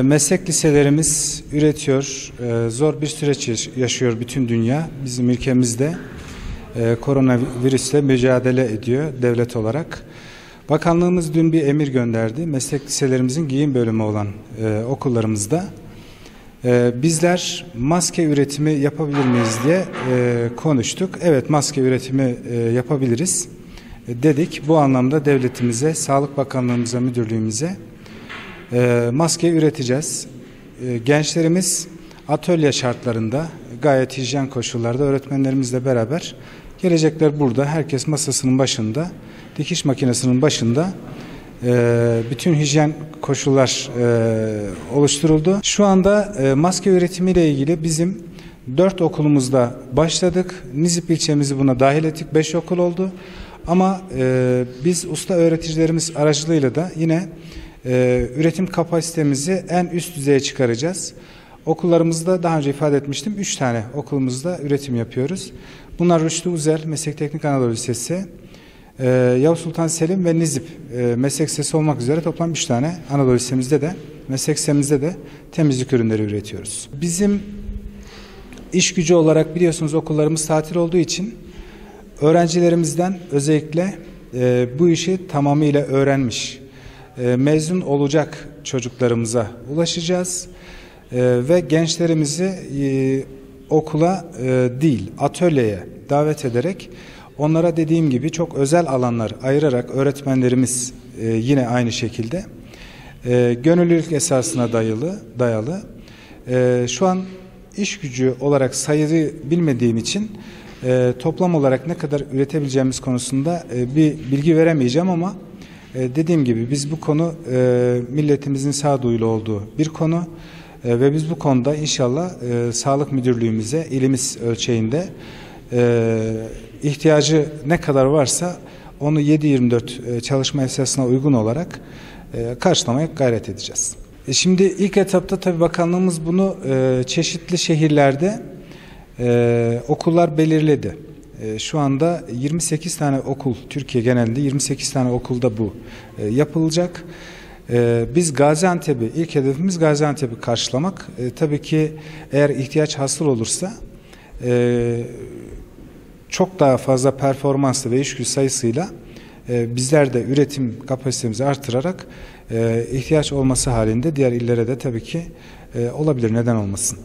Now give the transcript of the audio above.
Meslek liselerimiz üretiyor, zor bir süreç yaşıyor bütün dünya. Bizim ülkemizde koronavirüsle mücadele ediyor devlet olarak. Bakanlığımız dün bir emir gönderdi. Meslek liselerimizin giyim bölümü olan okullarımızda bizler maske üretimi yapabilir miyiz diye konuştuk. Evet, maske üretimi yapabiliriz dedik. Bu anlamda devletimize, Sağlık Bakanlığımıza, müdürlüğümüze maske üreteceğiz. Gençlerimiz atölye şartlarında gayet hijyen koşullarda öğretmenlerimizle beraber gelecekler burada. Herkes masasının başında, dikiş makinesinin başında bütün hijyen koşullar oluşturuldu. Şu anda maske üretimiyle ilgili bizim 4 okulumuzda başladık. Nizip ilçemizi buna dahil ettik. 5 okul oldu. Ama biz usta öğreticilerimiz aracılığıyla da yine üretim kapasitemizi en üst düzeye çıkaracağız. Okullarımızda daha önce ifade etmiştim. 3 tane okulumuzda üretim yapıyoruz. Bunlar Rüştü Uzel Meslek Teknik Anadolu Lisesi, Yavuz Sultan Selim ve Nizip Meslek Lisesi olmak üzere toplam 3 tane Anadolu Lisemizde de, meslek lisemizde de temizlik ürünleri üretiyoruz. Bizim iş gücü olarak biliyorsunuz okullarımız tatil olduğu için öğrencilerimizden özellikle bu işi tamamıyla öğrenmiş, mezun olacak çocuklarımıza ulaşacağız ve gençlerimizi okula değil atölyeye davet ederek onlara dediğim gibi çok özel alanlar ayırarak öğretmenlerimiz yine aynı şekilde gönüllülük esasına dayalı. Şu an iş gücü olarak sayıyı bilmediğim için toplam olarak ne kadar üretebileceğimiz konusunda bir bilgi veremeyeceğim ama dediğim gibi biz bu konu milletimizin sağduyulu olduğu bir konu ve biz bu konuda inşallah Sağlık Müdürlüğümüze ilimiz ölçeğinde ihtiyacı ne kadar varsa onu 7/24 çalışma esasına uygun olarak karşılamaya gayret edeceğiz. Şimdi ilk etapta tabii bakanlığımız bunu çeşitli şehirlerde okullar belirledi. Şu anda 28 tane okul, Türkiye genelinde 28 tane okulda bu yapılacak. Biz Gaziantep'i, ilk hedefimiz Gaziantep'i karşılamak. Tabii ki eğer ihtiyaç hasıl olursa çok daha fazla performanslı ve iş gücü sayısıyla bizler de üretim kapasitemizi artırarak ihtiyaç olması halinde diğer illere de tabii ki olabilir, neden olmasın.